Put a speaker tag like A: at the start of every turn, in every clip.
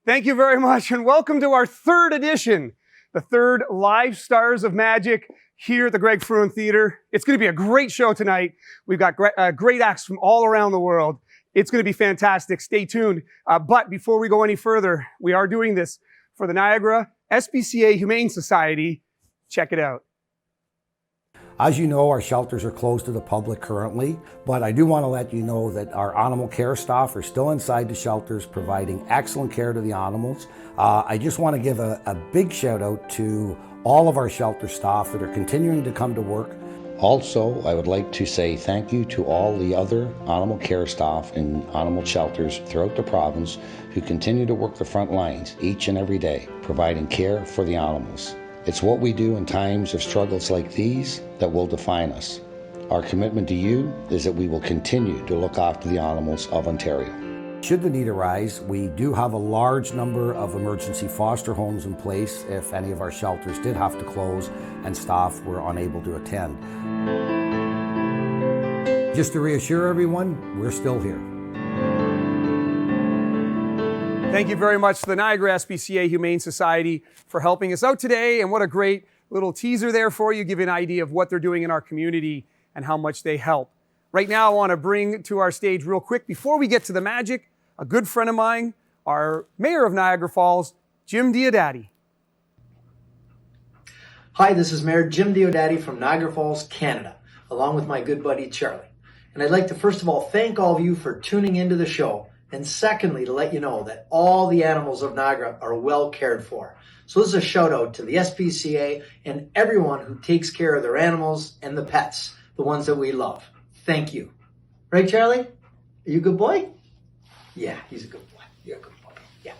A: Thank you very much, and welcome to our third edition, the third Live Stars of Magic here at the Greg Frewin Theater. It's going to be a great show tonight. We've got great acts from all around the world. It's going to be fantastic. Stay tuned. But before we go any further, we are doing this for the Niagara SPCA Humane Society. Check it out.
B: As you know, our shelters are closed to the public currently, but I do want to let you know that our animal care staff are still inside the shelters providing excellent care to the animals. I just want to give a big shout out to all of our shelter staff that are continuing to come to work.
C: Also, I would like to say thank you to all the other animal care staff in animal shelters throughout the province who continue to work the front lines each and every day, providing care for the animals. It's what we do in times of struggles like these that will define us. Our commitment to you is that we will continue to look after the animals of Ontario.
B: Should the need arise, we do have a large number of emergency foster homes in place if any of our shelters did have to close and staff were unable to attend. Just to reassure everyone, we're still here.
A: Thank you very much to the Niagara SPCA Humane Society for helping us out today. And what a great little teaser there for you, give you an idea of what they're doing in our community and how much they help. Right now, I want to bring to our stage real quick, before we get to the magic, a good friend of mine, our Mayor of Niagara Falls, Jim Diodati.
D: Hi, this is Mayor Jim Diodati from Niagara Falls, Canada, along with my good buddy Charlie. And I'd like to first of all thank all of you for tuning into the show. And secondly, to let you know that all the animals of Niagara are well cared for. So this is a shout out to the SPCA and everyone who takes care of their animals and the pets, the ones that we love. Thank you. Right, Charlie? Are you a good boy? Yeah, he's a good boy. You're a good boy. Yeah.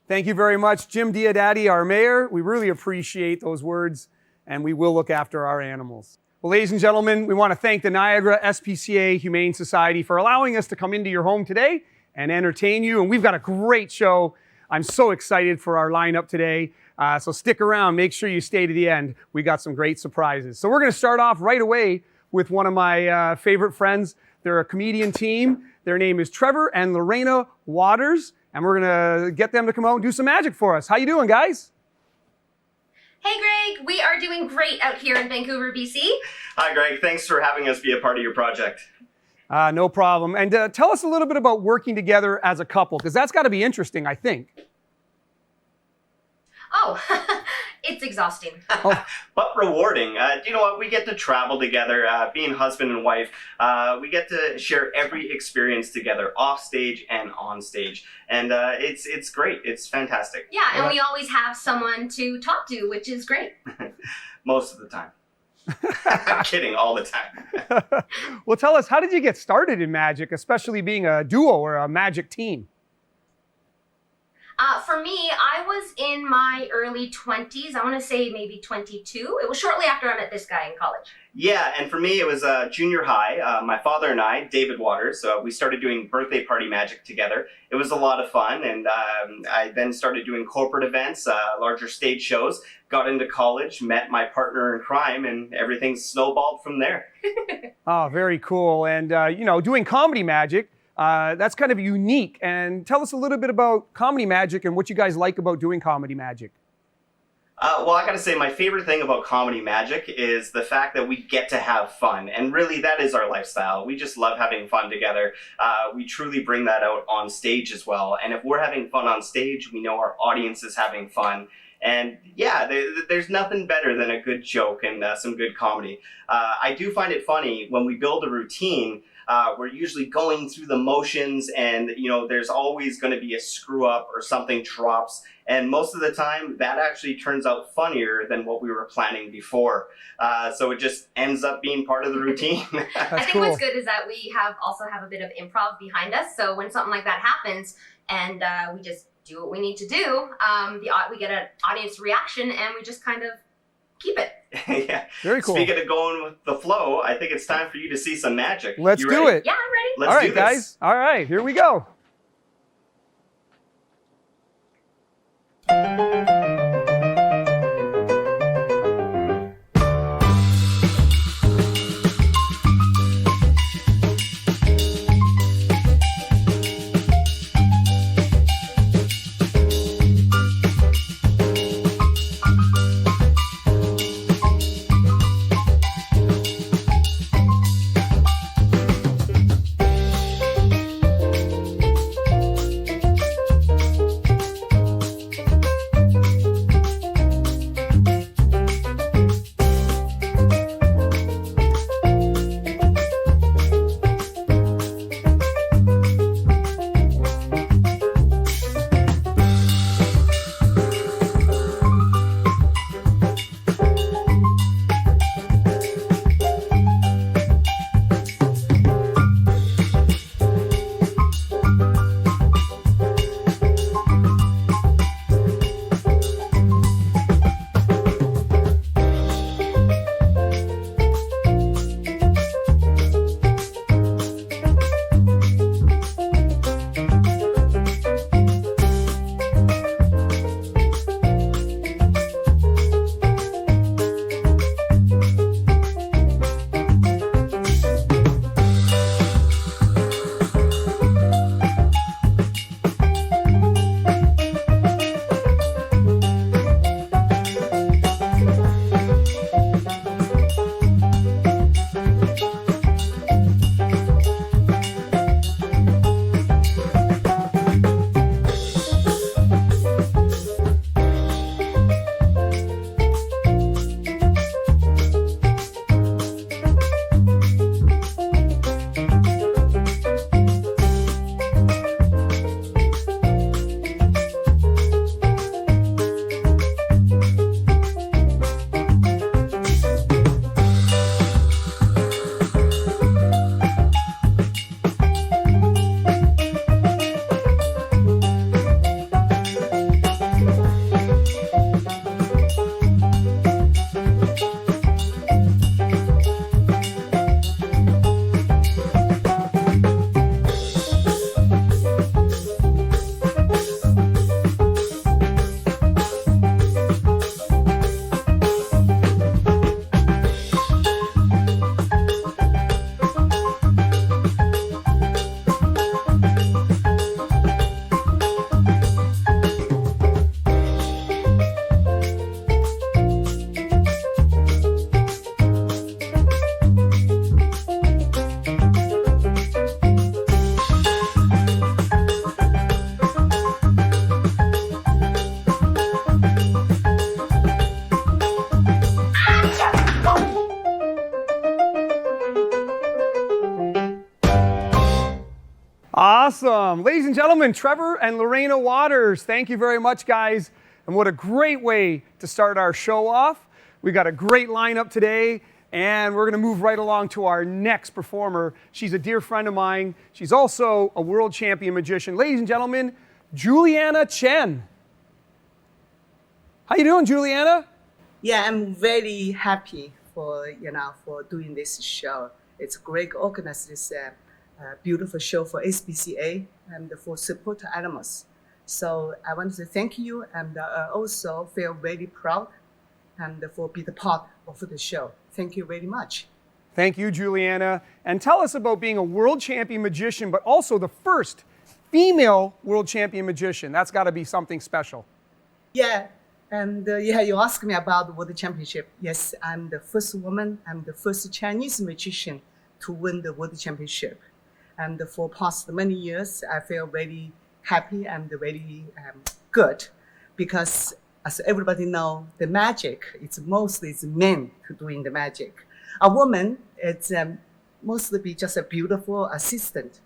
A: Thank you very much, Jim Diodati, our mayor. We really appreciate those words, and we will look after our animals. Well, ladies and gentlemen, we want to thank the Niagara SPCA Humane Society for allowing us to come into your home today and entertain you. And we've got a great show. I'm so excited for our lineup today. So stick around. Make sure you stay to the end. We got some great surprises. So we're going to start off right away with one of my favorite friends. They're a comedian team. Their name is Trevor and Lorena Waters. And we're going to get them to come out and do some magic for us. How you doing, guys?
E: Hey Greg, we are doing great out here in Vancouver, BC.
F: Hi Greg, thanks for having us be a part of your project.
A: No problem. And tell us a little bit about working together as a couple, because that's got to be interesting, I think.
E: Oh, it's exhausting.
F: But rewarding. You know what? We get to travel together, being husband and wife. We get to share every experience together, off stage and on stage. And it's great. It's fantastic.
E: Yeah, and we always have someone to talk to, which is great.
F: Most of the time. I'm kidding, all the time.
A: Well, tell us, how did you get started in magic, especially being a duo or a magic team?
E: For me, I was in my early 20s. I want to say maybe 22. It was shortly after I met this guy in college.
F: Yeah, and for me, it was junior high. My father and I, David Waters, we started doing birthday party magic together. It was a lot of fun, and I then started doing corporate events, larger stage shows, got into college, met my partner in crime, and everything snowballed from there.
A: Oh, very cool. And, you know, doing comedy magic, that's kind of unique. And tell us a little bit about comedy magic and what you guys like about doing comedy magic.
F: Well, I gotta say, my favorite thing about comedy magic is the fact that we get to have fun. And really, that is our lifestyle. We just love having fun together. We truly bring that out on stage as well. And if we're having fun on stage, we know our audience is having fun. And yeah, there's nothing better than a good joke and some good comedy. I do find it funny when we build a routine. We're usually going through the motions, and you know, there's always going to be a screw up or something drops, and most of the time that actually turns out funnier than what we were planning before. So it just ends up being part of the routine.
E: I think what's good is that we also have a bit of improv behind us, so when something like that happens and we just do what we need to do, we get an audience reaction and we just kind of keep it.
F: Yeah.
A: Very cool.
F: Speaking of going with the flow, I think it's time for you to see some magic.
A: Let's do it.
E: Yeah, I'm ready.
F: Let's
A: All right,
F: do this.
A: guys. All right, here we go. Awesome. Ladies and gentlemen, Trevor and Lorena Waters. Thank you very much, guys. And what a great way to start our show off. We got a great lineup today, and we're going to move right along to our next performer. She's a dear friend of mine. She's also a world champion magician. Ladies and gentlemen, Giuliana Chen. How you doing, Juliana?
G: Yeah, I'm very happy for doing this show. It's great to organize this beautiful show for SPCA and for support animals. So I want to thank you, and I also feel very proud and for being part of the show. Thank you very much.
A: Thank you, Juliana. And tell us about being a world champion magician, but also the first female world champion magician. That's got to be something special.
G: Yeah, and you asked me about the World Championship. Yes, I'm the first woman, I'm the first Chinese magician to win the World Championship. And for past many years, I feel very happy and very good, because as everybody know, the magic, it's mostly men who doing the magic. A woman, it's mostly be just a beautiful assistant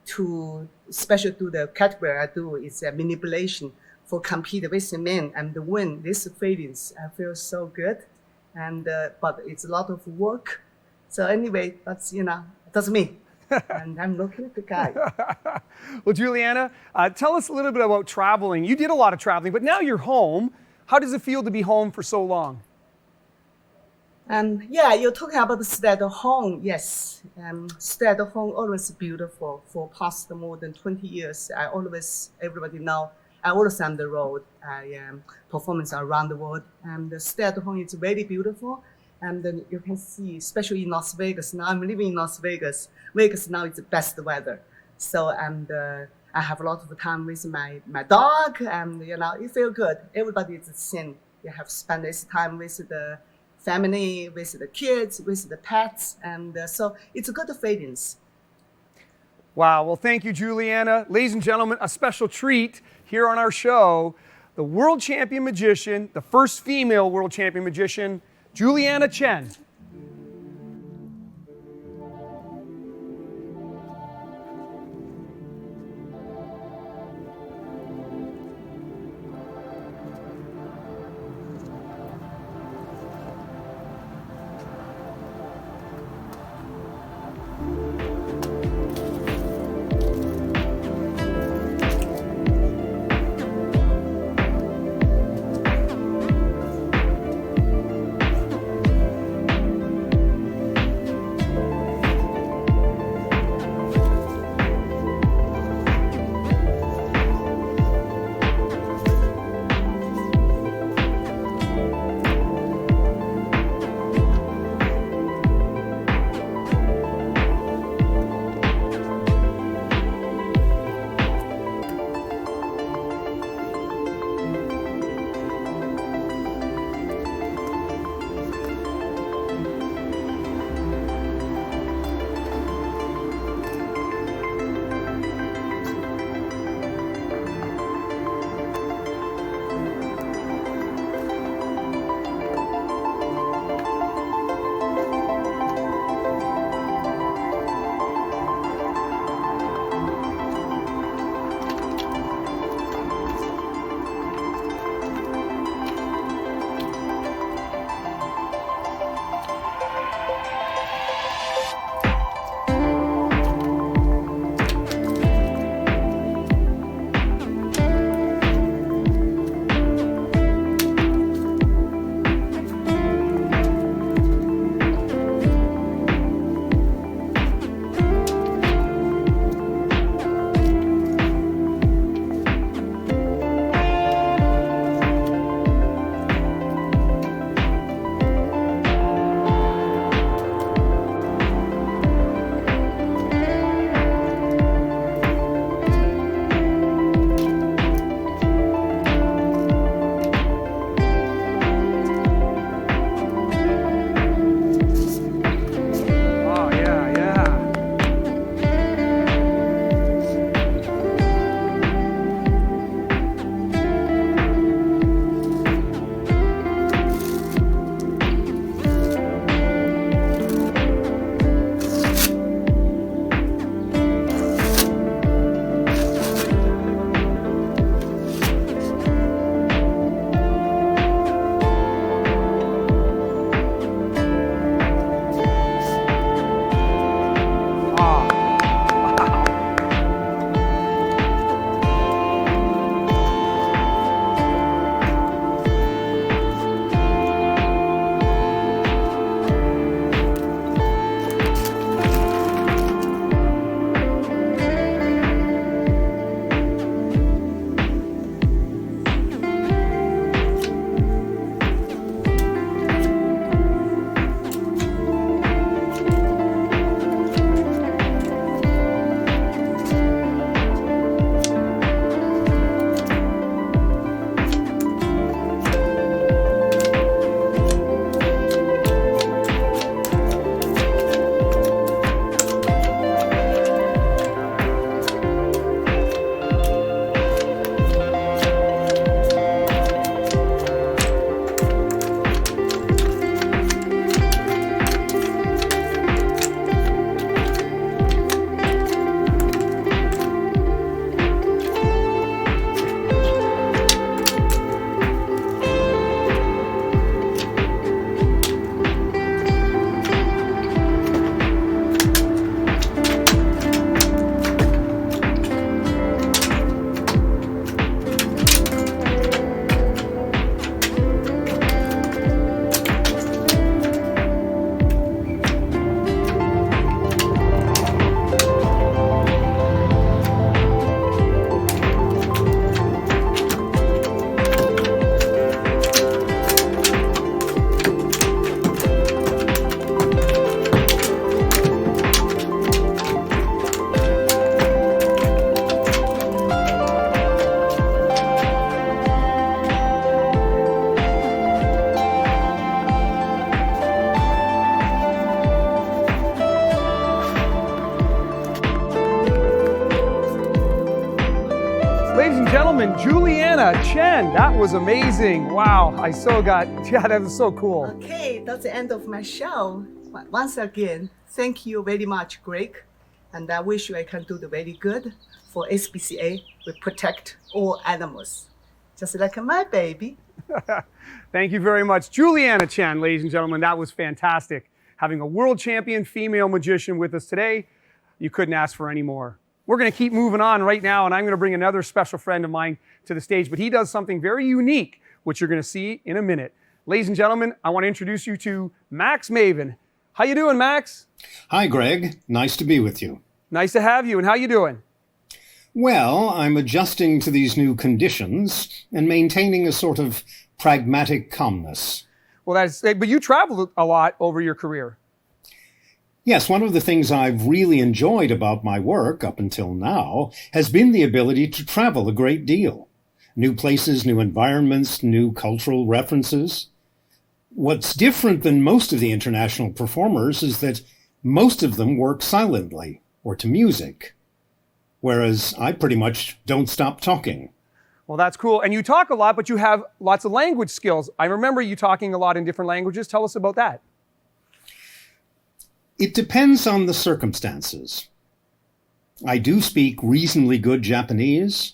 G: to, especially to the category I do, is a manipulation for compete with the men and win these feelings. I feel so good, and but it's a lot of work. So anyway, that's me. And I'm looking at the guy.
A: Well, Juliana, tell us a little bit about traveling. You did a lot of traveling, but now you're home. How does it feel to be home for so long?
G: Yeah, you're talking about the stay at home. Yes, stay at home always beautiful. For past more than 20 years, everybody know, I always on the road. I performance around the world, and the stay at home is very beautiful. And then you can see, especially in Las Vegas. Now I'm living in Las Vegas. Vegas now is the best weather. So I have a lot of time with my dog, and you feel good. Everybody is the same. You have spent this time with the family, with the kids, with the pets, and so it's a good feelings.
A: Wow, well, thank you, Juliana. Ladies and gentlemen, a special treat here on our show, the world champion magician, the first female world champion magician, Giuliana Chen. gentlemen, Giuliana Chen. That was amazing. Wow, that was so cool.
G: Okay, that's the end of my show. But once again, thank you very much, Greg. And I wish I can do the very good for SPCA. We protect all animals, just like my baby.
A: Thank you very much. Giuliana Chen, ladies and gentlemen, that was fantastic. Having a world champion female magician with us today, you couldn't ask for any more. We're going to keep moving on right now, and I'm going to bring another special friend of mine to the stage, but he does something very unique, which you're going to see in a minute. Ladies and gentlemen, I want to introduce you to Max Maven. How you doing, Max?
H: Hi, Greg. Nice to be with you.
A: Nice to have you, and how you doing?
H: Well, I'm adjusting to these new conditions and maintaining a sort of pragmatic calmness.
A: Well, but you traveled a lot over your career.
H: Yes, one of the things I've really enjoyed about my work up until now has been the ability to travel a great deal. New places, new environments, new cultural references. What's different than most of the international performers is that most of them work silently or to music, whereas I pretty much don't stop talking.
A: Well, that's cool. And you talk a lot, but you have lots of language skills. I remember you talking a lot in different languages. Tell us about that.
H: It depends on the circumstances. I do speak reasonably good Japanese.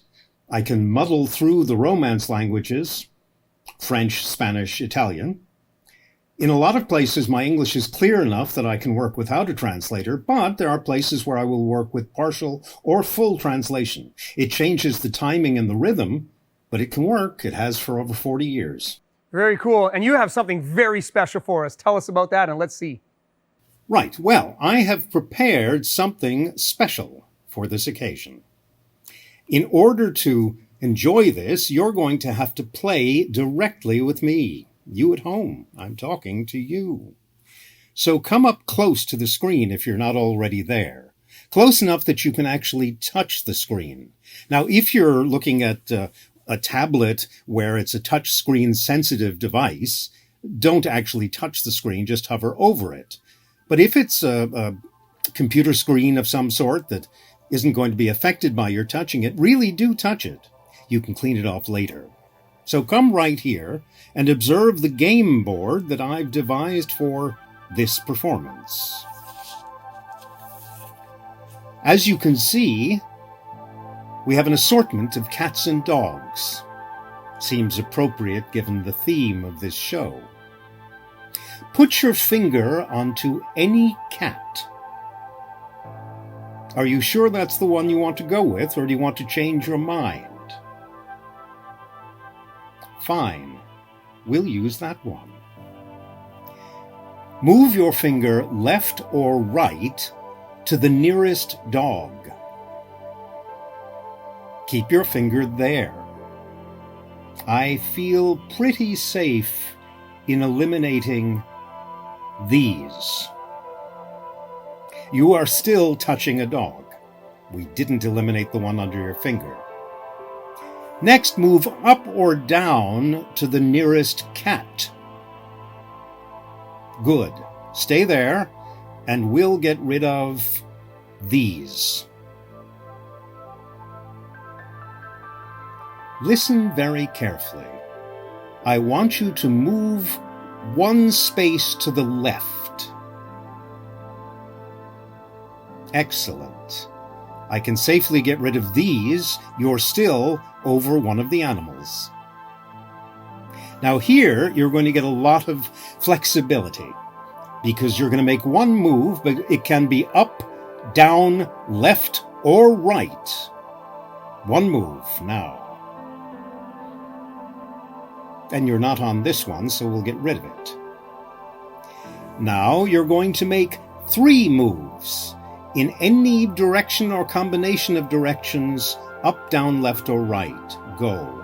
H: I can muddle through the Romance languages, French, Spanish, Italian. In a lot of places, my English is clear enough that I can work without a translator, but there are places where I will work with partial or full translation. It changes the timing and the rhythm, but it can work. It has for over 40 years.
A: Very cool. And you have something very special for us. Tell us about that, and let's see.
H: Right. Well, I have prepared something special for this occasion. In order to enjoy this, you're going to have to play directly with me. You at home. I'm talking to you. So come up close to the screen if you're not already there. Close enough that you can actually touch the screen. Now, if you're looking at a tablet where it's a touch screen sensitive device, don't actually touch the screen, just hover over it. But if it's a computer screen of some sort that isn't going to be affected by your touching it, really do touch it. You can clean it off later. So come right here and observe the game board that I've devised for this performance. As you can see, we have an assortment of cats and dogs. Seems appropriate given the theme of this show. Put your finger onto any cat. Are you sure that's the one you want to go with, or do you want to change your mind? Fine, we'll use that one. Move your finger left or right to the nearest dog. Keep your finger there. I feel pretty safe in eliminating these. You are still touching a dog. We didn't eliminate the one under your finger. Next, move up or down to the nearest cat. Good. Stay there, and we'll get rid of these. Listen very carefully. I want you to move one space to the left. Excellent. I can safely get rid of these. You're still over one of the animals. Now here, you're going to get a lot of flexibility because you're going to make one move, but it can be up, down, left, or right. One move now. And you're not on this one, so we'll get rid of it. Now you're going to make 3 moves in any direction or combination of directions, up, down, left, or right. Go.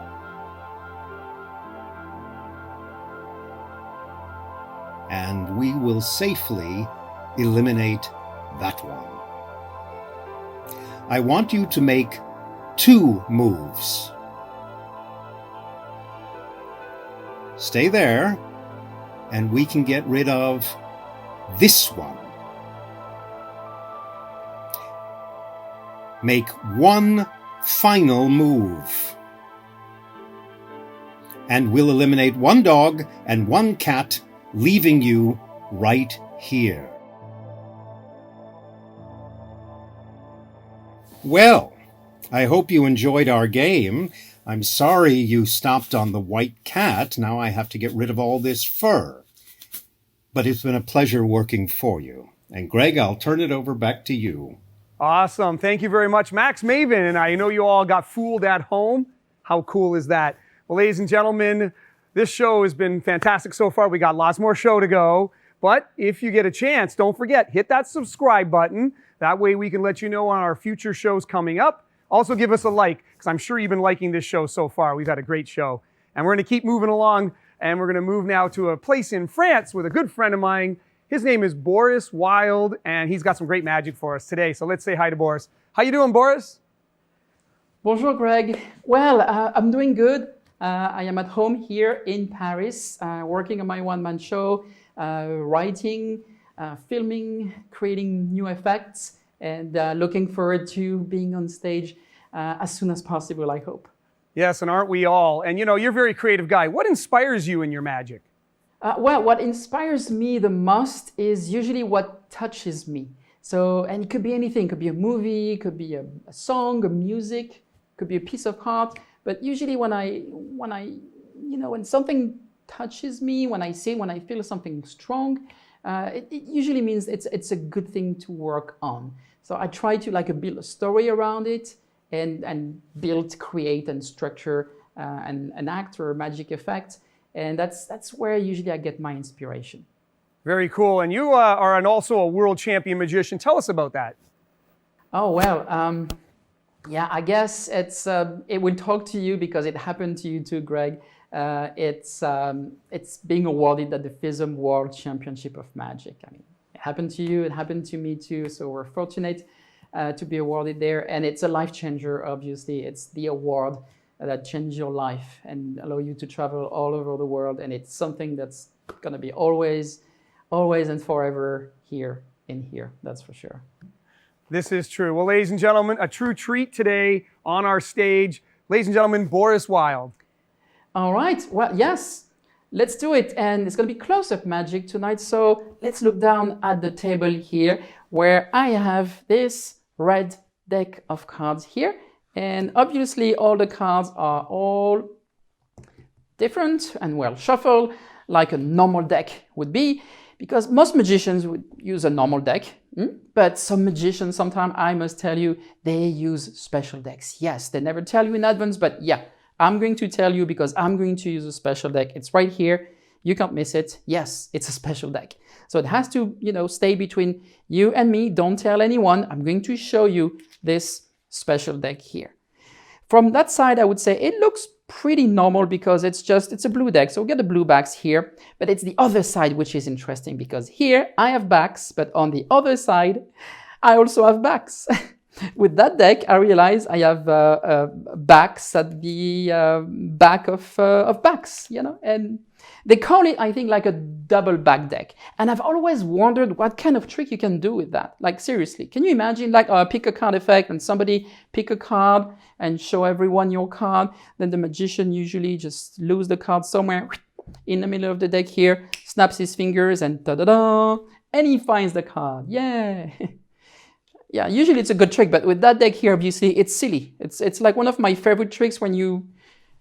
H: And we will safely eliminate that one. I want you to make 2 moves. Stay there, and we can get rid of this one. Make 1 final move. and we'll eliminate one dog and one cat, leaving you right here. Well, I hope you enjoyed our game. I'm sorry you stopped on the white cat. Now I have to get rid of all this fur. But it's been a pleasure working for you. And Greg, I'll turn it over back to you.
A: Awesome. Thank you very much, Max, Maven. And I know you all got fooled at home. How cool is that? Well, ladies and gentlemen, this show has been fantastic so far. We got lots more show to go. But if you get a chance, don't forget, hit that subscribe button. That way we can let you know on our future shows coming up. Also give us a like, because I'm sure you've been liking this show so far. We've had a great show. And we're going to keep moving along, and we're going to move now to a place in France with a good friend of mine. His name is Boris Wild, and he's got some great magic for us today. So let's say hi to Boris. How you doing, Boris?
I: Bonjour, Greg. Well, I'm doing good. I am at home here in Paris, working on my one-man show, writing, filming, creating new effects, and looking forward to being on stage as soon as possible, I hope.
A: Yes, and aren't we all? And you know, you're a very creative guy. What inspires you in your magic?
I: Well, what inspires me the most is usually what touches me. So, and it could be anything. It could be a movie, it could be a song, a music, it could be a piece of art. But usually when something touches me, when I feel something strong, it usually means it's a good thing to work on. So I try to build a story around it and create and structure an act or a magic effect. And that's where usually I get my inspiration.
A: Very cool. And you are also a world champion magician. Tell us about that.
I: Oh, well, yeah, I guess it will talk to you because it happened to you too, Greg. It's being awarded at the FISM World Championship of Magic. I mean, it happened to you, it happened to me too, so we're fortunate to be awarded there. And it's a life changer, obviously. It's the award that changes your life and allow you to travel all over the world. And it's something that's going to be always and forever here, that's for sure.
A: This is true. Well, ladies and gentlemen, a true treat today on our stage. Ladies and gentlemen, Boris Wild.
I: All right. Well, yes, let's do it. And it's going to be close-up magic tonight. So let's look down at the table here where I have this red deck of cards here. And obviously all the cards are all different and well shuffled like a normal deck would be, because most magicians would use a normal deck. But some magicians, sometimes I must tell you, they use special decks. Yes, they never tell you in advance, but yeah, I'm going to tell you because I'm going to use a special deck. It's right here. You can't miss it. Yes, it's a special deck. So it has to, stay between you and me. Don't tell anyone. I'm going to show you this special deck here. From that side, I would say it looks pretty normal because it's a blue deck. So we get the blue backs here, but it's the other side which is interesting because here I have backs, but on the other side, I also have backs. With that deck, I realize I have backs at the back of backs, and they call it, I think, like a double back deck. And I've always wondered what kind of trick you can do with that. Like, seriously, can you imagine pick a card effect and somebody pick a card and show everyone your card? Then the magician usually just lose the card somewhere in the middle of the deck here, snaps his fingers and ta-da-da, and he finds the card. Yeah. Yeah, usually it's a good trick, but with that deck here, obviously, it's silly. It's like one of my favorite tricks when you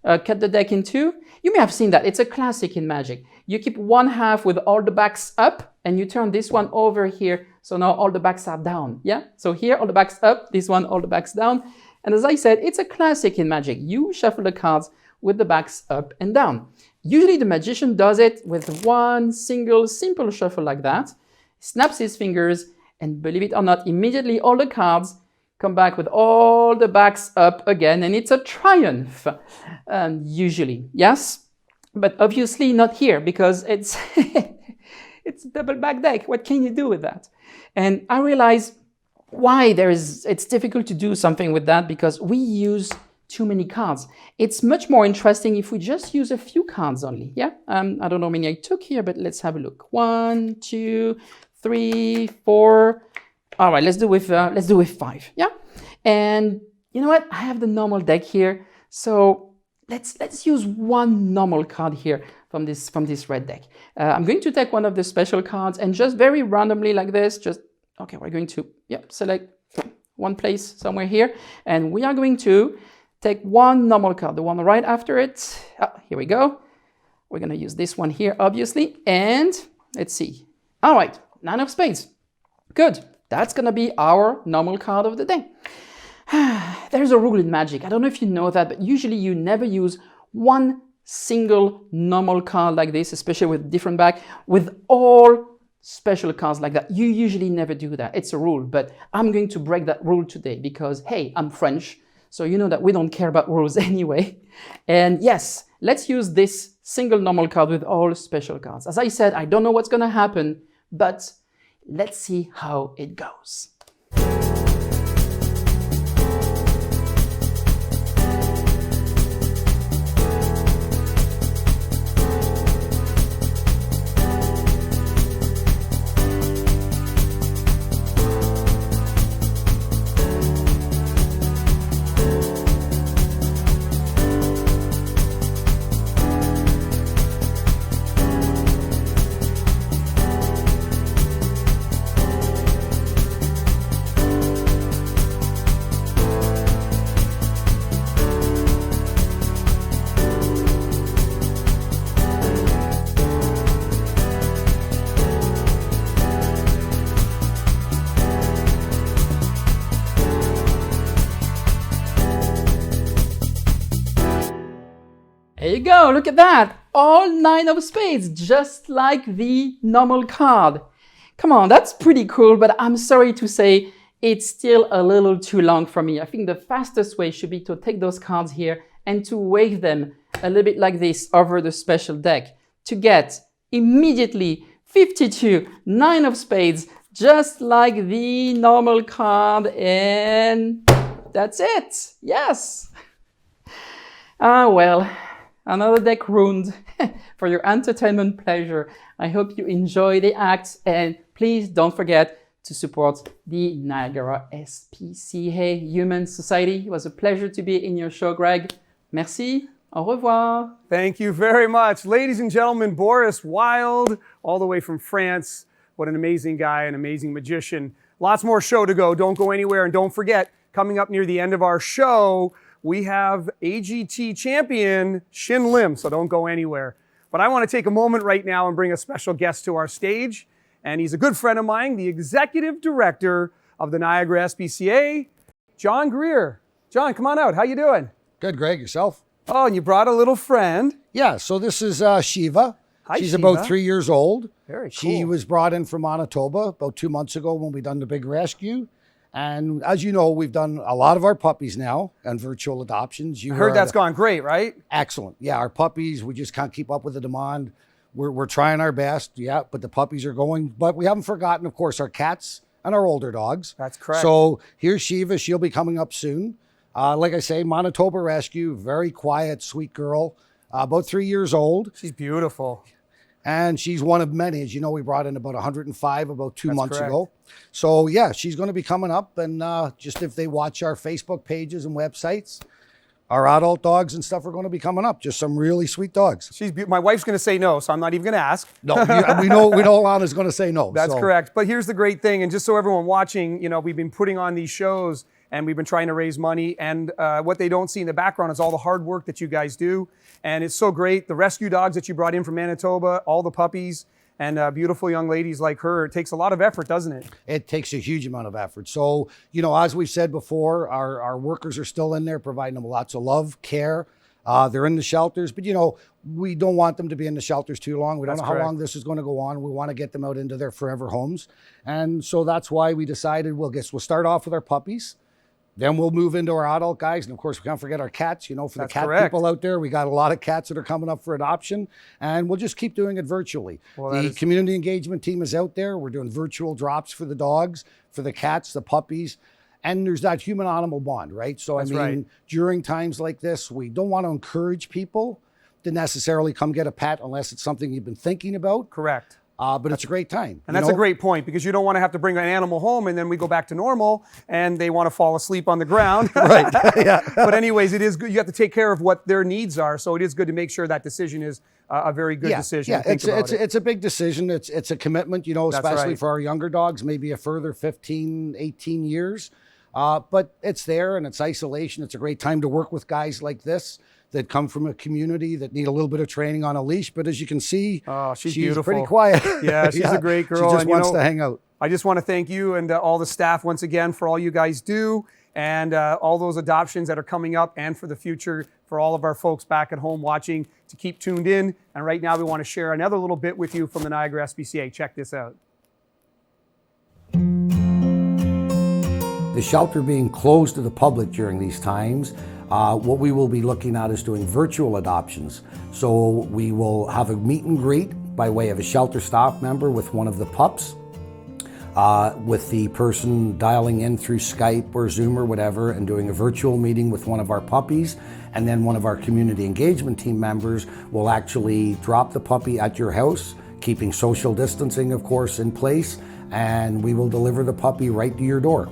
I: cut the deck in two. You may have seen that. It's a classic in Magic. You keep one half with all the backs up, and you turn this one over here. So now all the backs are down. Yeah. So here, all the backs up. This one, all the backs down. And as I said, it's a classic in Magic. You shuffle the cards with the backs up and down. Usually the magician does it with one single simple shuffle like that. Snaps his fingers, and believe it or not, immediately all the cards come back with all the backs up again, and it's a triumph, usually, yes? But obviously not here, because it's it's a double back deck. What can you do with that? And I realize why it's difficult to do something with that, because we use too many cards. It's much more interesting if we just use a few cards only, yeah? I don't know how many I took here, but let's have a look. 1, 2, 3, 4. All right, let's do with 5. Yeah, and you know what? I have the normal deck here, so let's use one normal card here from this red deck. I'm going to take one of the special cards and just very randomly like this, okay, we're going to select one place somewhere here, and we are going to take one normal card, the one right after it. Here we go. We're going to use this one here, obviously, and let's see. All right, 9 of spades. Good. That's going to be our normal card of the day. There's a rule in Magic. I don't know if you know that, but usually you never use one single normal card like this, especially with different back, with all special cards like that. You usually never do that. It's a rule, but I'm going to break that rule today because, hey, I'm French, so you know that we don't care about rules anyway. And yes, let's use this single normal card with all special cards. As I said, I don't know what's going to happen, but let's see how it goes. There you go, look at that. All 9 of spades, just like the normal card. Come on, that's pretty cool, but I'm sorry to say it's still a little too long for me. I think the fastest way should be to take those cards here and to wave them a little bit like this over the special deck to get immediately 52, 9 of spades, just like the normal card, and that's it. Yes. Well, another deck ruined for your entertainment pleasure. I hope you enjoy the act, and please don't forget to support the Niagara SPCA Humane Society. It was a pleasure to be in your show, Greg. Merci. Au revoir.
A: Thank you very much. Ladies and gentlemen, Boris Wild, all the way from France. What an amazing guy, an amazing magician. Lots more show to go. Don't go anywhere. And don't forget, coming up near the end of our show, we have AGT champion Shin Lim, so don't go anywhere. But I want to take a moment right now and bring a special guest to our stage. And he's a good friend of mine, the executive director of the Niagara SPCA, John Greer. John, come on out. How you doing?
B: Good, Greg. Yourself?
A: Oh, and you brought a little friend.
B: Yeah, so this is Shiva.
A: Hi,
B: She's
A: Shiva.
B: about 3 years old.
A: Very cool.
B: She was brought in from Manitoba about 2 months ago when we done the big rescue. And as you know, we've done a lot of our puppies now and virtual adoptions.
A: I heard that's gone great, right?
B: Excellent. Yeah, our puppies, we just can't keep up with the demand. We're trying our best, yeah, but the puppies are going. But we haven't forgotten, of course, our cats and our older dogs.
A: That's correct.
B: So here's Shiva. She'll be coming up soon. Like I say, Manitoba rescue, very quiet, sweet girl, about 3 years old.
A: She's beautiful.
B: And she's one of many. As you know, we brought in about 105 about 2 months
A: correct.
B: ago. So yeah, she's going to be coming up. And just if they watch our Facebook pages and websites, our adult dogs and stuff are going to be coming up. Just some really sweet dogs.
A: My wife's going to say no, so I'm not even going to ask.
B: No, we know Alana's going to say no.
A: That's correct. But here's the great thing, and just so everyone watching, you know, we've been putting on these shows and we've been trying to raise money, and what they don't see in the background is all the hard work that you guys do. And it's so great. The rescue dogs that you brought in from Manitoba, all the puppies, and beautiful young ladies like her. It takes a lot of effort, doesn't it?
B: It takes a huge amount of effort. So, you know, as we've said before, our workers are still in there providing them lots of love, care. They're in the shelters, but, you know, we don't want them to be in the shelters too long. We don't know how long this is going to go on. We want to get them out into their forever homes. And so that's why we decided we'll start off with our puppies. Then we'll move into our adult guys. And of course, we can't forget our cats. You know, for the cat people out there, we got a lot of cats that are coming up for adoption. And we'll just keep doing it virtually. Well, the community engagement team is out there. We're doing virtual drops for the dogs, for the cats, the puppies. And there's that human-animal bond, right? So, I mean, during times like this, we don't want to encourage people to necessarily come get a pet unless it's something you've been thinking about.
A: Correct.
B: but it's a great time.
A: And that's a great point, because you don't want to have to bring an animal home and then we go back to normal and they want to fall asleep on the ground.
B: Right. Yeah.
A: But anyways, it is good. You have to take care of what their needs are. So it is good to make sure that decision is a very good decision.
B: Yeah, it's a big decision. It's a commitment, especially for our younger dogs, maybe a further 15, 18 years. But it's there and it's isolation. It's a great time to work with guys like this that come from a community that need a little bit of training on a leash. But as you can see,
A: she's
B: beautiful. Pretty quiet.
A: Yeah, she's a great girl.
B: She just wants to hang out.
A: I just want to thank you and all the staff once again for all you guys do, and all those adoptions that are coming up and for the future, for all of our folks back at home watching to keep tuned in. And right now we want to share another little bit with you from the Niagara SPCA. Check this out.
B: The shelter being closed to the public during these times, what we will be looking at is doing virtual adoptions. So we will have a meet and greet by way of a shelter staff member with one of the pups, with the person dialing in through Skype or Zoom or whatever and doing a virtual meeting with one of our puppies. And then one of our community engagement team members will actually drop the puppy at your house, keeping social distancing, of course, in place, and we will deliver the puppy right to your door.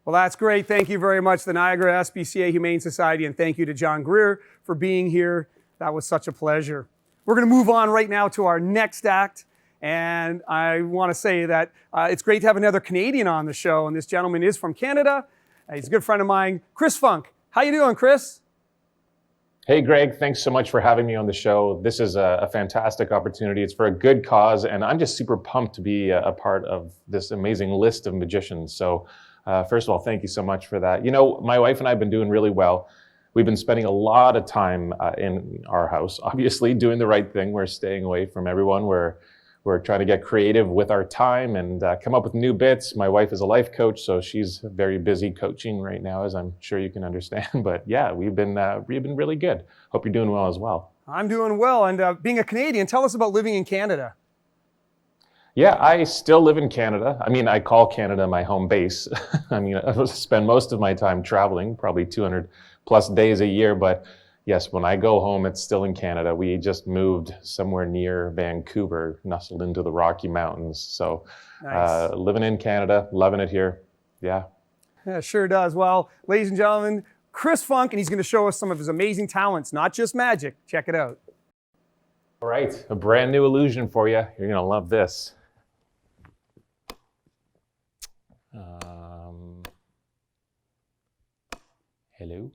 A: Well, that's great. Thank you very much, the Niagara SPCA Humane Society, and thank you to John Greer for being here. That was such a pleasure. We're going to move on right now to our next act, and I want to say that it's great to have another Canadian on the show, and this gentleman is from Canada. He's a good friend of mine, Chris Funk. How you doing, Chris?
J: Hey, Greg, thanks so much for having me on the show. This is a fantastic opportunity. It's for a good cause, and I'm just super pumped to be a part of this amazing list of magicians. So first of all, thank you so much for that. My wife and I have been doing really well. We've been spending a lot of time in our house, obviously doing the right thing. We're staying away from everyone. We're trying to get creative with our time and come up with new bits. My wife is a life coach, so she's very busy coaching right now, as I'm sure you can understand. But yeah, we've been really good. Hope you're doing well as well.
A: I'm doing well. And being a Canadian, tell us about living in Canada.
J: Yeah, I still live in Canada. I mean, I call Canada my home base. I mean, I spend most of my time traveling, probably 200 plus days a year. But yes, when I go home, it's still in Canada. We just moved somewhere near Vancouver, nestled into the Rocky Mountains. So nice. Living in Canada, loving it here. Yeah.
A: Yeah, sure does. Well, ladies and gentlemen, Chris Funk, and he's going to show us some of his amazing talents, not just magic. Check it out.
J: All right, a brand new illusion for you. You're going to love this. Hello?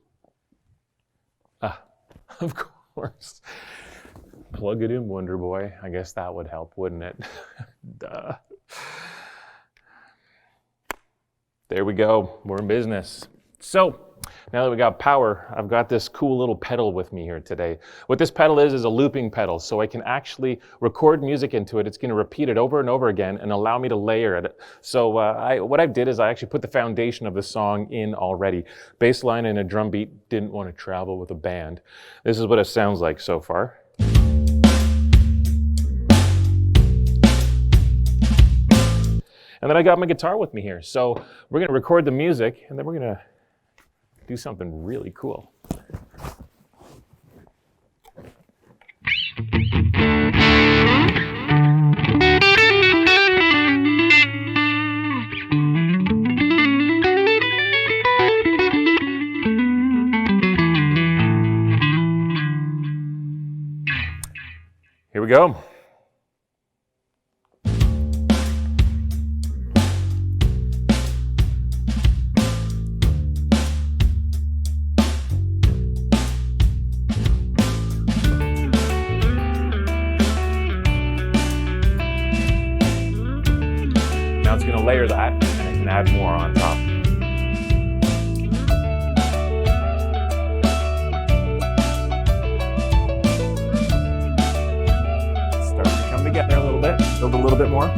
J: Of course. Plug it in, Wonder Boy. I guess that would help, wouldn't it? Duh. There we go. We're in business. So, now that we got power, I've got this cool little pedal with me here today. What this pedal is a looping pedal, so I can actually record music into it. It's going to repeat it over and over again and allow me to layer it. So what I did is I actually put the foundation of the song in already. Bass line and a drum beat. Didn't want to travel with a band. This is what it sounds like so far. And then I got my guitar with me here. So we're going to record the music, and then we're going to do something really cool. Here we go. Now it's going to layer that, and I can add more on top. Start to come together a little bit, build a little bit more.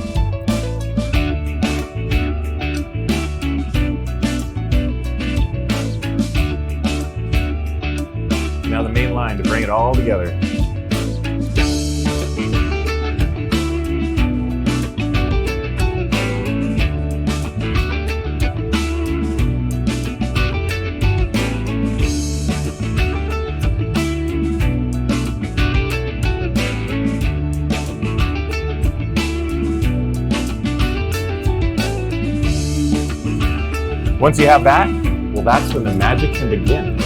J: Now the main line to bring it all together. Once you have that, well, that's when the magic can begin.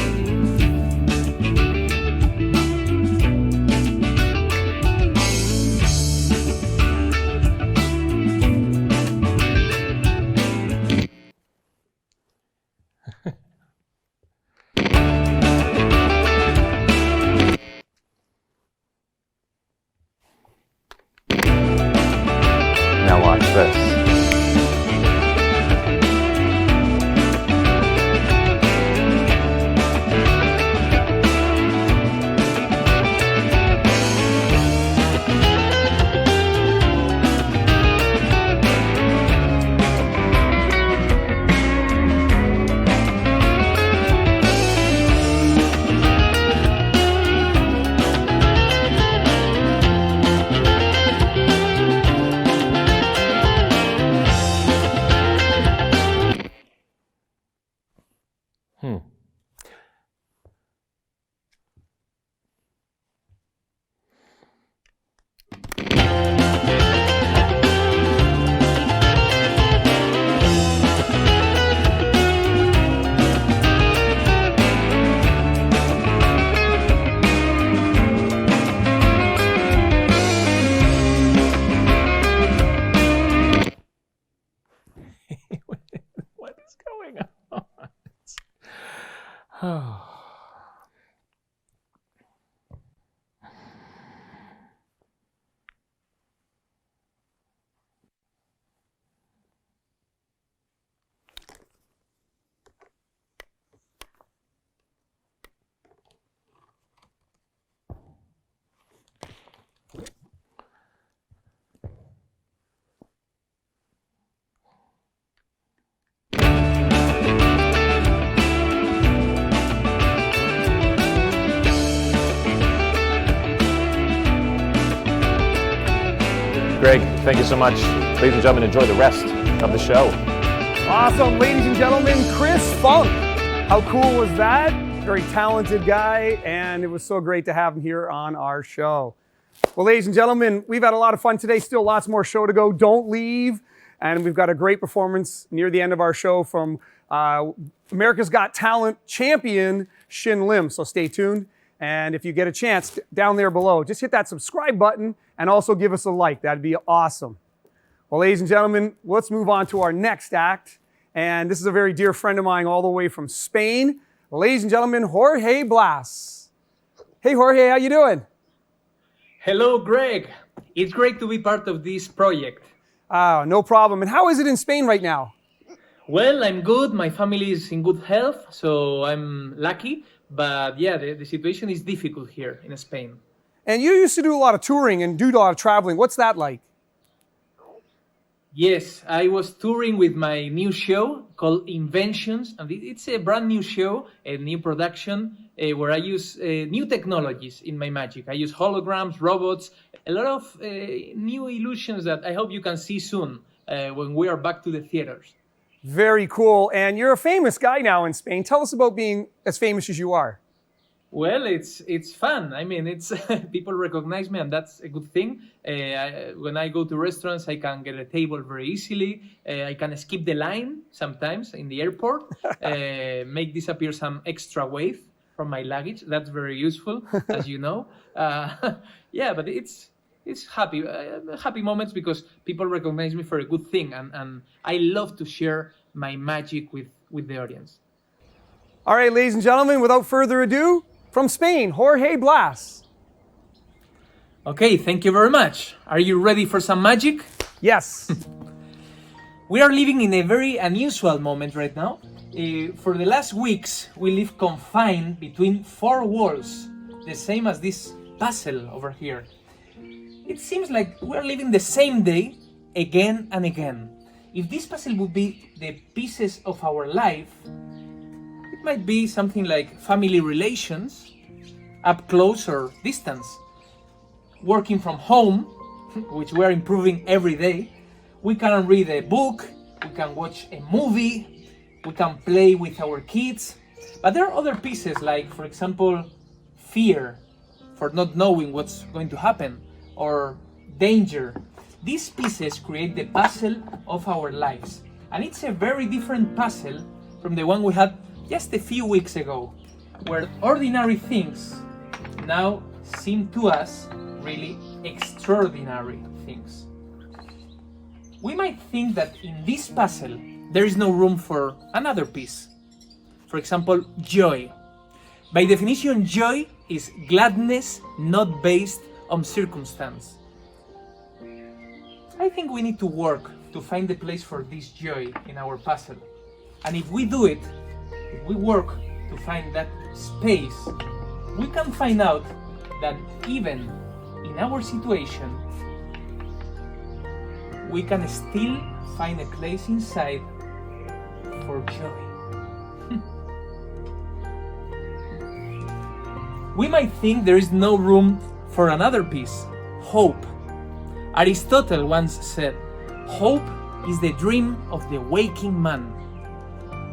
J: Now watch this. What is going on? Oh. Greg, thank you so much. Ladies and gentlemen, enjoy the rest of the show.
A: Awesome, ladies and gentlemen, Chris Funk. How cool was that? Very talented guy, and it was so great to have him here on our show. Well, ladies and gentlemen, we've had a lot of fun today. Still lots more show to go. Don't leave. And we've got a great performance near the end of our show from America's Got Talent champion, Shin Lim. So stay tuned. And if you get a chance, down there below, just hit that subscribe button and also give us a like. That'd be awesome. Well, ladies and gentlemen, let's move on to our next act. And this is a very dear friend of mine all the way from Spain. Ladies and gentlemen, Jorge Blass. Hey, Jorge, how you doing?
K: Hello, Greg. It's great to be part of this project.
A: No problem. And how is it in Spain right now?
K: Well, I'm good. My family is in good health, so I'm lucky. But yeah, the situation is difficult here in Spain.
A: And you used to do a lot of touring and do a lot of traveling. What's that like?
K: Yes, I was touring with my new show called Inventions, and it's a brand new show, a new production where I use new technologies in my magic. I use holograms, robots, a lot of new illusions that I hope you can see soon when we are back to the theaters.
A: Very cool. And you're a famous guy now in Spain. Tell us about being as famous as you are.
K: Well, it's fun. I mean, it's people recognize me, and that's a good thing. When I go to restaurants, I can get a table very easily. I can skip the line sometimes in the airport, make disappear some extra weight from my luggage. That's very useful, as you know. Yeah, but it's happy moments because people recognize me for a good thing, and I love to share my magic with the audience.
A: All right, ladies and gentlemen, without further ado, from Spain, Jorge Blass.
K: Okay, thank you very much. Are you ready for some magic?
A: Yes.
K: We are living in a very unusual moment right now. For the last weeks, we live confined between four walls, the same as this puzzle over here. It seems like we're living the same day again and again. If this puzzle would be the pieces of our life, it might be something like family relations, up close or distance, working from home, which we're improving every day. We can read a book, we can watch a movie, we can play with our kids. But there are other pieces like, for example, fear for not knowing what's going to happen, or danger. These pieces create the puzzle of our lives. And it's a very different puzzle from the one we had just a few weeks ago, where ordinary things now seem to us really extraordinary things. We might think that in this puzzle there is no room for another piece. For example, joy. By definition, joy is gladness not based on circumstance. I think we need to work to find the place for this joy in our puzzle. And if we do it, if we work to find that space, we can find out that even in our situation, we can still find a place inside for joy. We might think there is no room for another piece, hope. Aristotle once said, "Hope is the dream of the waking man."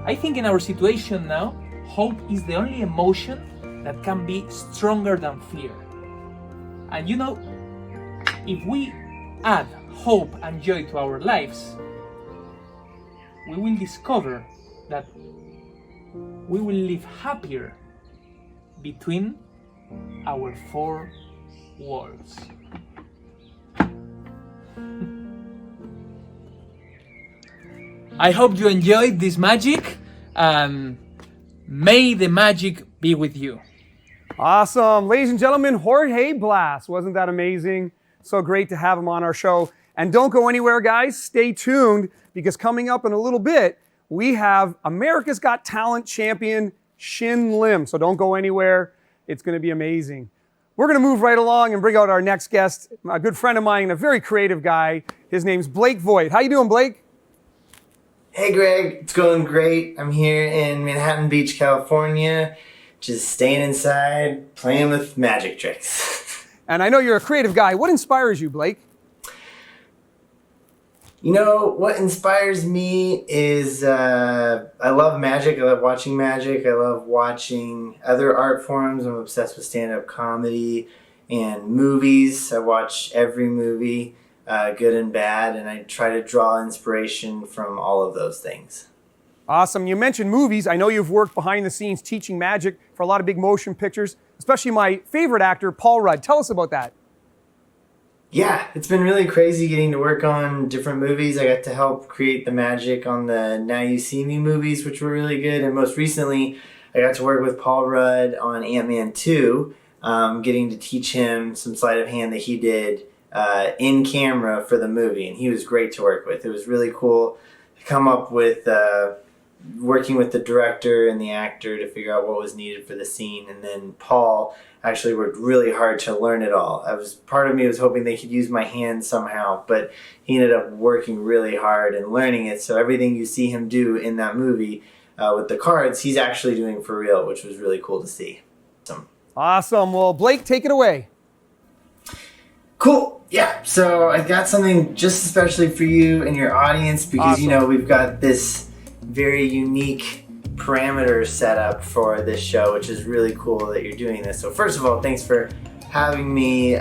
K: I think in our situation now, hope is the only emotion that can be stronger than fear. And you know, if we add hope and joy to our lives, we will discover that we will live happier between our four walls. I hope you enjoyed this magic, and may the magic be with you.
A: Awesome. Ladies and gentlemen, Jorge Blass. Wasn't that amazing? So great to have him on our show. And don't go anywhere, guys. Stay tuned, because coming up in a little bit, we have America's Got Talent champion, Shin Lim. So don't go anywhere. It's going to be amazing. We're going to move right along and bring out our next guest, a good friend of mine, a very creative guy. His name's Blake Vogt. How you doing, Blake?
L: Hey Greg, it's going great. I'm here in Manhattan Beach, California, just staying inside, playing with magic tricks.
A: And I know you're a creative guy. What inspires you, Blake?
L: You know, what inspires me is I love magic. I love watching magic. I love watching other art forms. I'm obsessed with stand-up comedy and movies. I watch every movie, good and bad, and I try to draw inspiration from all of those things.
A: Awesome. You mentioned movies. I know you've worked behind the scenes teaching magic for a lot of big motion pictures, especially my favorite actor, Paul Rudd. Tell us about that.
L: Yeah, it's been really crazy getting to work on different movies. I got to help create the magic on the Now You See Me movies, which were really good. And most recently, I got to work with Paul Rudd on Ant-Man 2, getting to teach him some sleight of hand that he did in camera for the movie. And he was great to work with. It was really cool to come up with working with the director and the actor to figure out what was needed for the scene. And then Paul actually worked really hard to learn it all. Part of me was hoping they could use my hands somehow, but he ended up working really hard and learning it. So everything you see him do in that movie with the cards, he's actually doing for real, which was really cool to see.
A: Awesome. Well, Blake, take it away.
L: Cool. Yeah. So I got something just especially for you and your audience, because
A: awesome.
L: You know, we've got this very unique parameters set up for this show, which is really cool that you're doing this. So first of all, thanks for having me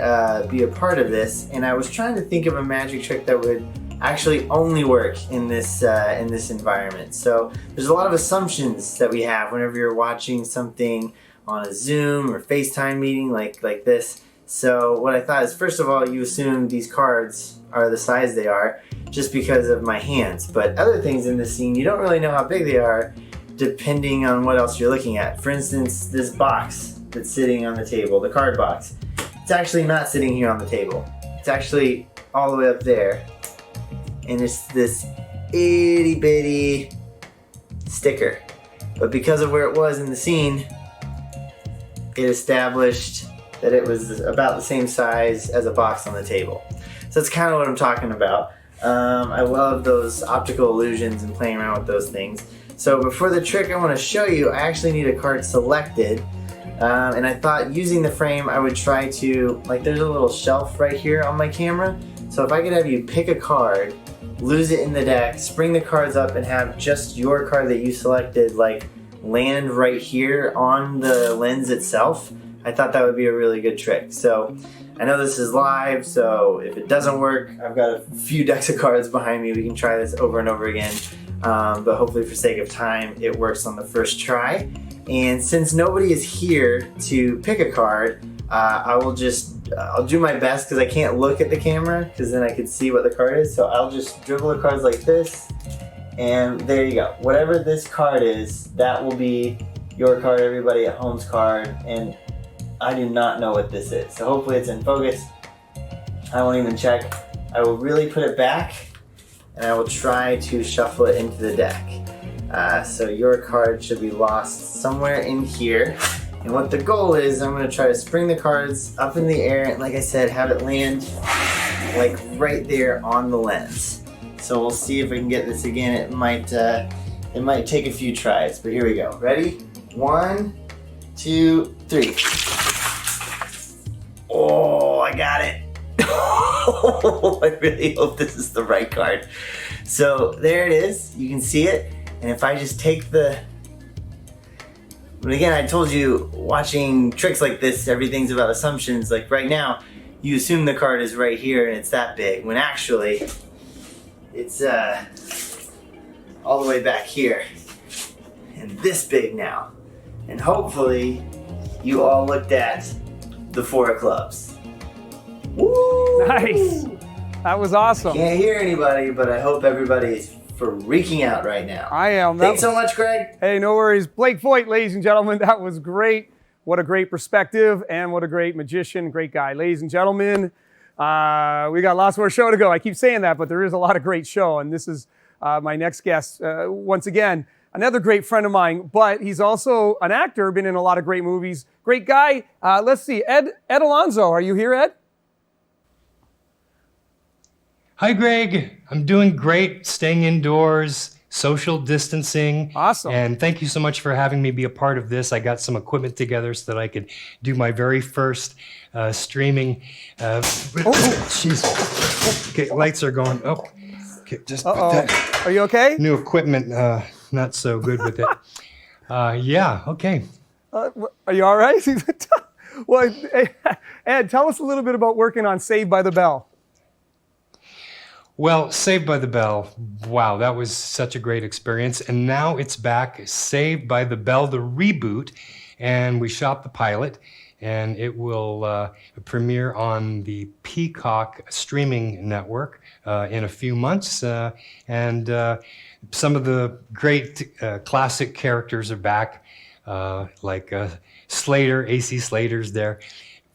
L: be a part of this. And I was trying to think of a magic trick that would actually only work in this environment. So there's a lot of assumptions that we have whenever you're watching something on a Zoom or FaceTime meeting like this. So what I thought is, first of all, you assume these cards are the size they are just because of my hands. But other things in this scene, you don't really know how big they are depending on what else you're looking at. For instance, this box that's sitting on the table, the card box, it's actually not sitting here on the table. It's actually all the way up there. And it's this itty bitty sticker. But because of where it was in the scene, it established that it was about the same size as a box on the table. So that's kind of what I'm talking about. I love those optical illusions and playing around with those things. So before the trick I want to show you, I actually need a card selected. And I thought using the frame, I would try to, like, there's a little shelf right here on my camera. So if I could have you pick a card, lose it in the deck, spring the cards up, and have just your card that you selected, like, land right here on the lens itself, I thought that would be a really good trick. So I know this is live, so if it doesn't work, I've got a few decks of cards behind me. We can try this over and over again. but hopefully for sake of time, it works on the first try. And since nobody is here to pick a card, I'll do my best because I can't look at the camera because then I can see what the card is. So I'll just dribble the cards like this, and there you go. Whatever this card is, that will be your card, everybody at home's card, and I do not know what this is. So hopefully it's in focus. I won't even check. I will really put it back, and I will try to shuffle it into the deck. So your card should be lost somewhere in here. And what the goal is, I'm gonna try to spring the cards up in the air, and like I said, have it land like right there on the lens. So we'll see if we can get this again. It might take a few tries, but here we go. Ready? 1, 2, 3. Oh, I got it. I really hope this is the right card. So there it is. You can see it. And if I just take but again, I told you, watching tricks like this, everything's about assumptions. Like right now, you assume the card is right here and it's that big, when actually, it's all the way back here. And this big now. And hopefully, you all looked at the 4 of clubs. Woo!
A: Nice. That was awesome.
L: Can't hear anybody, but I hope everybody is freaking out right now.
A: I am.
L: Thanks so much, Greg.
A: Hey, no worries. Blake Vogt, ladies and gentlemen, that was great. What a great perspective, and what a great magician, great guy. Ladies and gentlemen, we got lots more show to go. I keep saying that, but there is a lot of great show, and this is my next guest. Once again, another great friend of mine, but he's also an actor, been in a lot of great movies. Great guy. Let's see, Ed Alonzo. Are you here, Ed?
M: Hi, Greg. I'm doing great, staying indoors, social distancing.
A: Awesome.
M: And thank you so much for having me be a part of this. I got some equipment together so that I could do my very first streaming. Jeez. Okay, lights are going. Oh, okay, just put that.
A: Are you okay?
M: New equipment, not so good with it. Yeah, okay.
A: Are you all right? Well, Ed, tell us a little bit about working on Saved by the Bell.
M: Well, Saved by the Bell, wow, that was such a great experience. And now it's back, Saved by the Bell, the reboot. And we shot the pilot, and it will premiere on the Peacock streaming network in a few months. And some of the great classic characters are back, like Slater, AC Slater's there.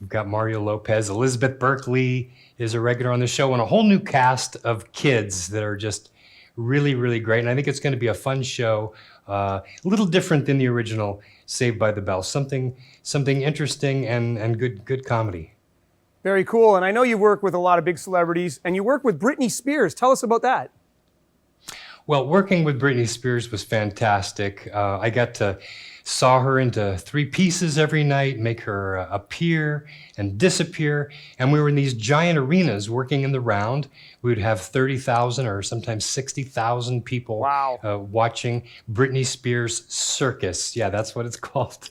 M: We've got Mario Lopez, Elizabeth Berkley is a regular on the show, and a whole new cast of kids that are just really, really great. And I think it's going to be a fun show, a little different than the original Saved by the Bell. Something interesting and good comedy.
A: Very cool. And I know you work with a lot of big celebrities, and you work with Britney Spears. Tell us about that.
M: Well, working with Britney Spears was fantastic. I got to saw her into 3 pieces every night, make her appear and disappear. And we were in these giant arenas working in the round. We would have 30,000 or sometimes 60,000 people watching Britney Spears Circus. Yeah, that's what it's called,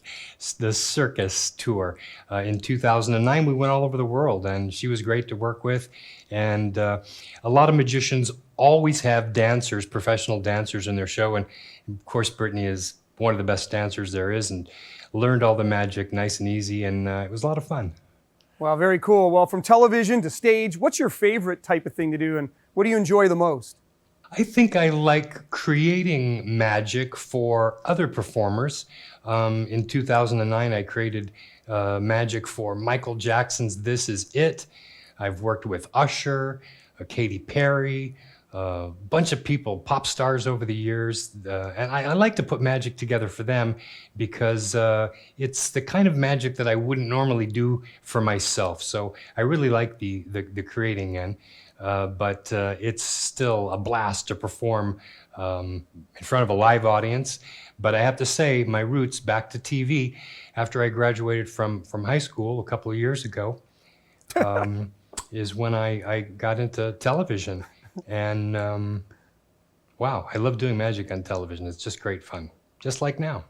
M: the Circus Tour. In 2009, we went all over the world, and she was great to work with. And a lot of magicians always have dancers, professional dancers in their show. And of course, Britney is one of the best dancers there is, and learned all the magic nice and easy, and it was a lot of fun.
A: Well, very cool. Well, from television to stage, what's your favorite type of thing to do, and what do you enjoy the most?
M: I think I like creating magic for other performers. In 2009, I created magic for Michael Jackson's This Is It. I've worked with Usher, Katy Perry, a bunch of people, pop stars over the years, and I like to put magic together for them because it's the kind of magic that I wouldn't normally do for myself. So I really like the creating end, but it's still a blast to perform in front of a live audience. But I have to say, my roots back to TV after I graduated from high school a couple of years ago is when I got into television. And wow, I love doing magic on television. It's just great fun, just like now.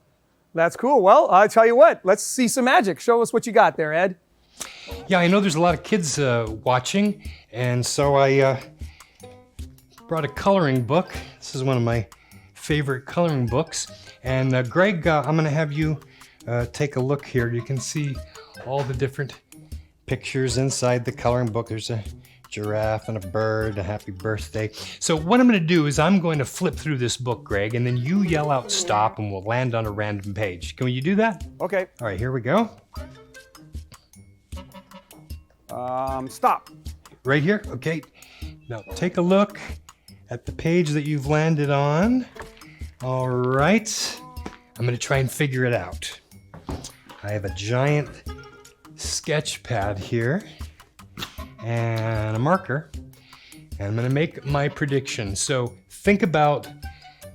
A: That's cool. Well, I'll tell you what, let's see some magic. Show us what you got there, Ed.
M: Yeah, I know there's a lot of kids watching, and so I brought a coloring book. This is one of my favorite coloring books. And Greg, I'm going to have you take a look here. You can see all the different pictures inside the coloring book. There's a giraffe and a bird, a happy birthday. So what I'm going to do is I'm going to flip through this book, Greg, and then you yell out stop and we'll land on a random page. Can you do that?
A: Okay.
M: All right, here we go.
A: Stop.
M: Right here? Okay. Now take a look at the page that you've landed on. All right. I'm going to try and figure it out. I have a giant sketch pad here and a marker, and I'm going to make my prediction. So think about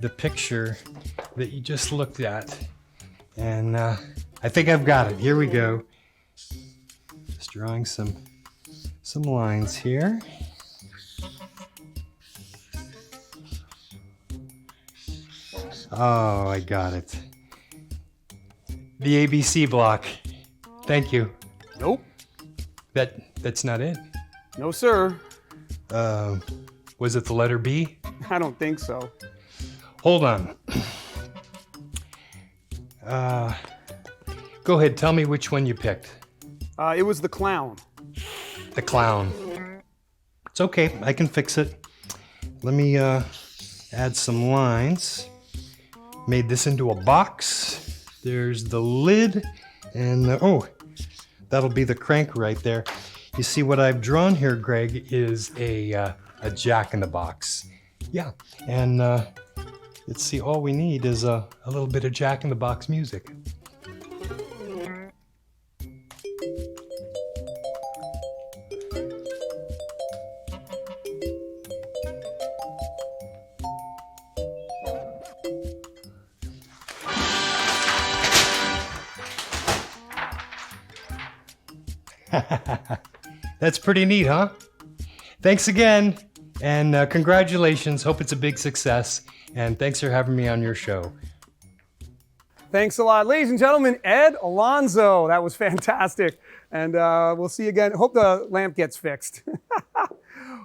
M: the picture that you just looked at, and I think I've got it. Here we go. Just drawing some lines here. Oh, I got it. The ABC block. Thank you.
A: Nope.
M: That's not it?
A: No, sir.
M: Was it the letter B?
A: I don't think so.
M: Hold on. Go ahead, tell me which one you picked.
A: It was the clown.
M: The clown. It's okay, I can fix it. Let me add some lines. Made this into a box. There's the lid, and oh, that'll be the crank right there. You see what I've drawn here, Greg, is a jack-in-the-box. Yeah, and let's see, all we need is a little bit of jack-in-the-box music. That's pretty neat, huh? Thanks again, and congratulations. Hope it's a big success, and thanks for having me on your show.
A: Thanks a lot. Ladies and gentlemen, Ed Alonzo. That was fantastic. And we'll see you again. Hope the lamp gets fixed.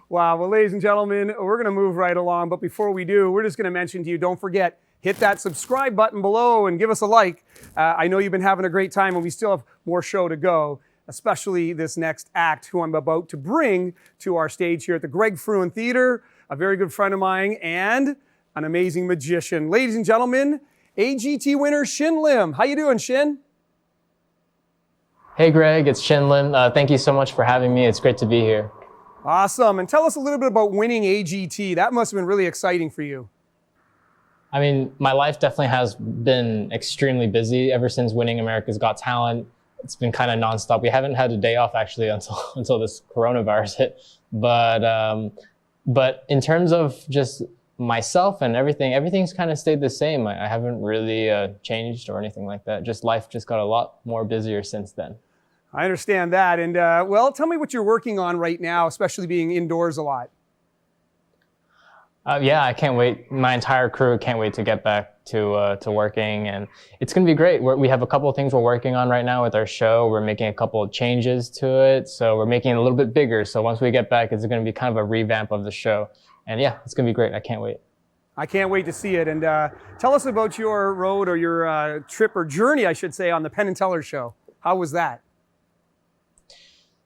A: Wow. Well, ladies and gentlemen, we're going to move right along. But before we do, we're just going to mention to you, don't forget, hit that subscribe button below and give us a like. I know you've been having a great time, and we still have more show to go, especially this next act who I'm about to bring to our stage here at the Greg Frewin Theater, a very good friend of mine and an amazing magician. Ladies and gentlemen, AGT winner Shin Lim. How you doing, Shin?
N: Hey Greg, it's Shin Lim. Thank you so much for having me. It's great to be here.
A: Awesome. And tell us a little bit about winning AGT. That must have been really exciting for you.
N: I mean, my life definitely has been extremely busy ever since winning America's Got Talent. It's been kind of nonstop. We haven't had a day off actually until this coronavirus hit. But in terms of just myself and everything's kind of stayed the same. I haven't really changed or anything like that. Just life just got a lot more busier since then.
A: I understand that. And well, tell me what you're working on right now, especially being indoors a lot.
N: Yeah, I can't wait. My entire crew can't wait to get back to working, and it's going to be great. We have a couple of things we're working on right now with our show. We're making a couple of changes to it, so we're making it a little bit bigger. So once we get back, it's going to be kind of a revamp of the show. And yeah, it's going to be great. I can't wait.
A: I can't wait to see it. And tell us about your road or your trip or journey, I should say, on the Penn and Teller show. How was that?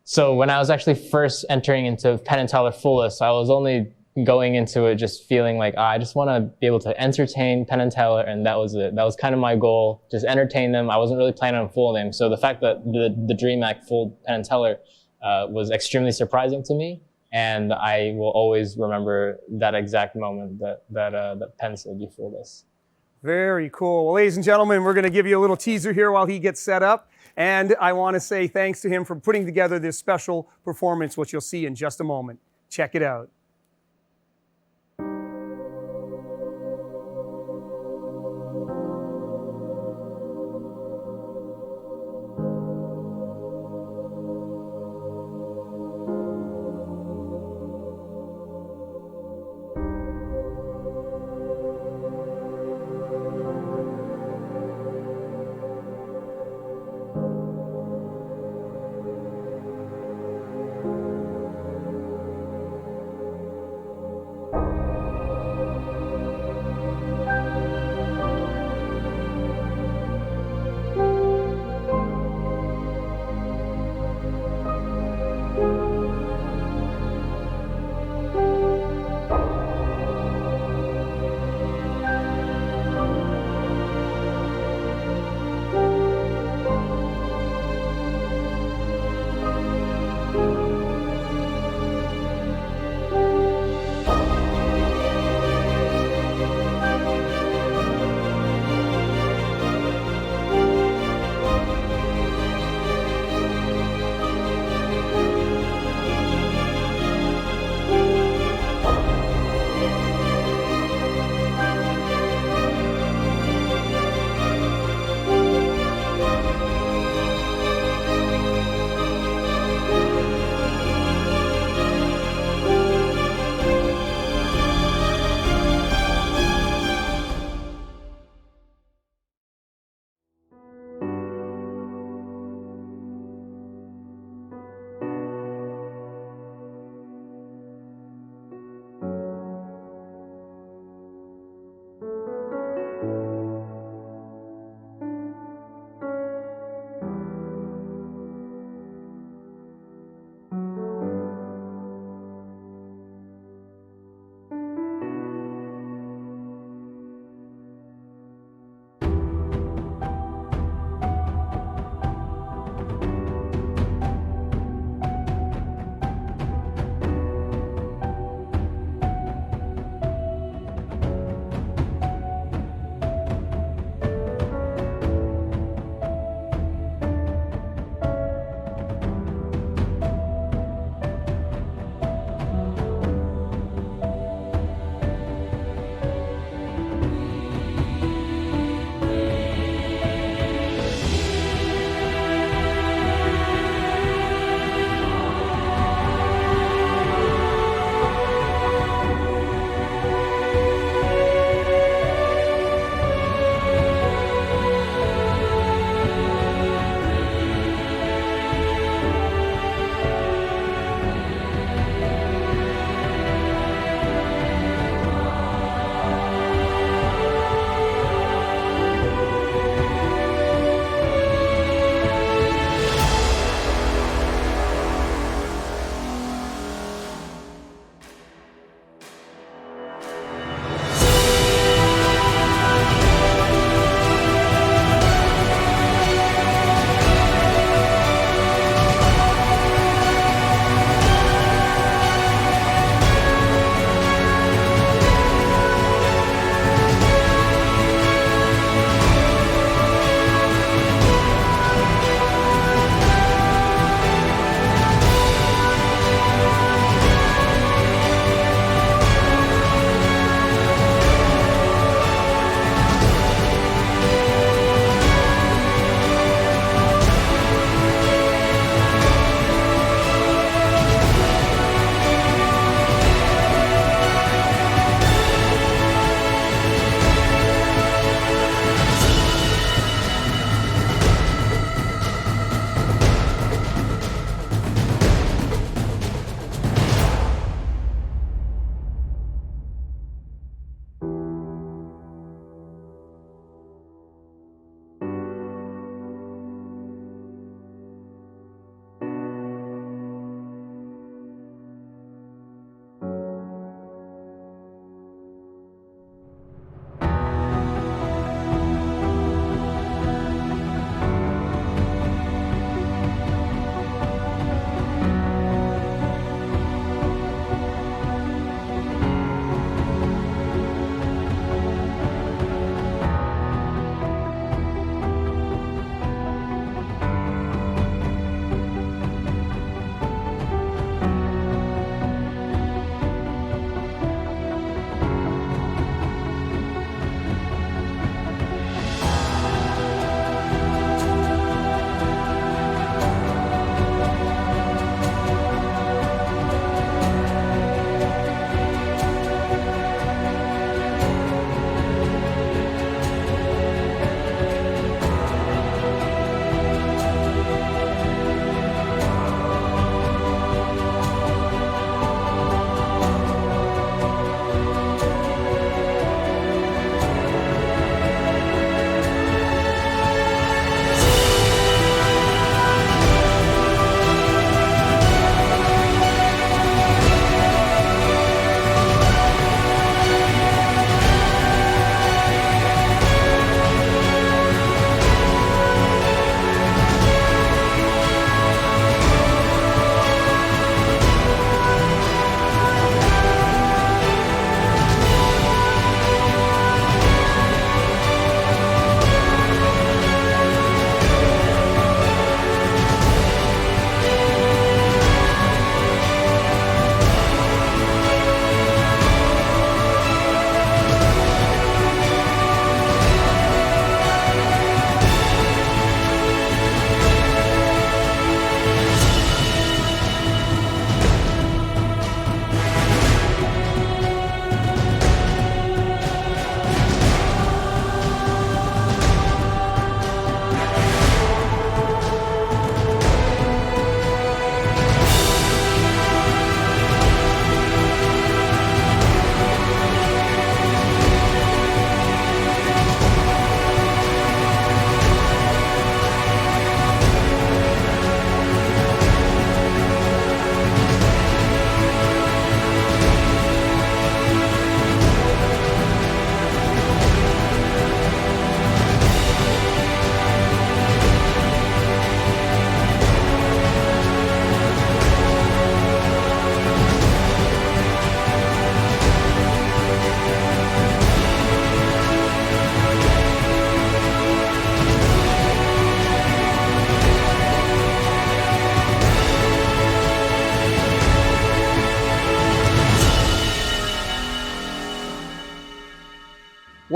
N: So when I was actually first entering into Penn and Teller Fullest, I was only going into it just feeling like I just want to be able to entertain Penn and Teller, and that was it. That was kind of my goal, just entertain them. I wasn't really planning on fooling them. So the fact that the Dream Act fooled Penn and Teller was extremely surprising to me. And I will always remember that exact moment that Penn said, "You fooled us."
A: Very cool. Well, ladies and gentlemen, we're going to give you a little teaser here while he gets set up. And I want to say thanks to him for putting together this special performance, which you'll see in just a moment. Check it out.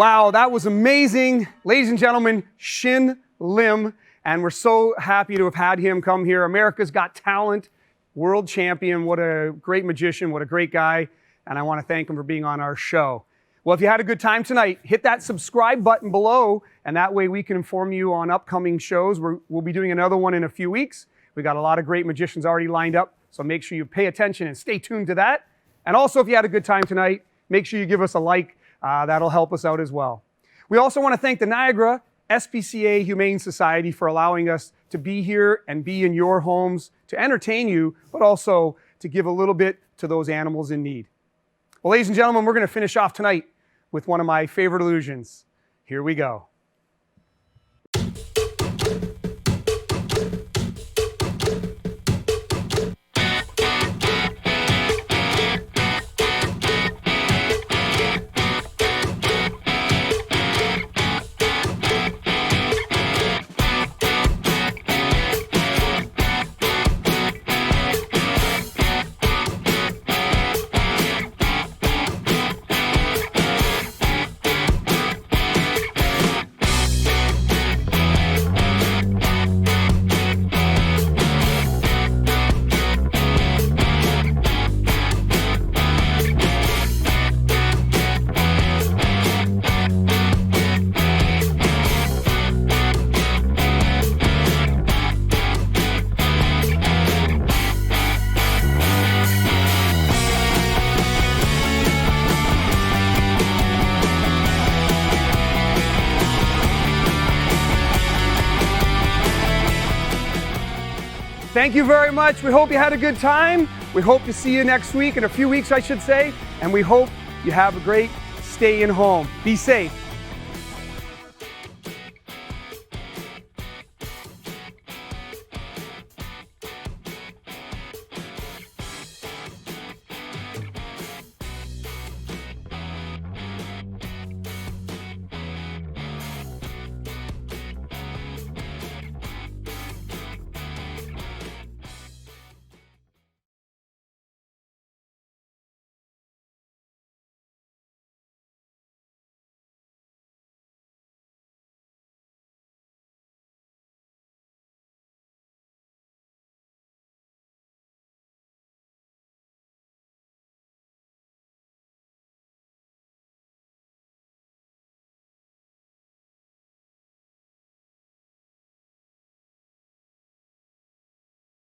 A: Wow, that was amazing. Ladies and gentlemen, Shin Lim, and we're so happy to have had him come here. America's Got Talent, world champion. What a great magician, what a great guy, and I want to thank him for being on our show. Well, if you had a good time tonight, hit that subscribe button below, and that way we can inform you on upcoming shows. We'll be doing another one in a few weeks. We got a lot of great magicians already lined up, so make sure you pay attention and stay tuned to that. And also, if you had a good time tonight, make sure you give us a like. That'll help us out as well. We also want to thank the Niagara SPCA Humane Society for allowing us to be here and be in your homes to entertain you, but also to give a little bit to those animals in need. Well, ladies and gentlemen, we're going to finish off tonight with one of my favorite illusions. Here we go. Thank you very much. We hope you had a good time. We hope to see you next week, in a few weeks, I should say. And we hope you have a great stay in home. Be safe.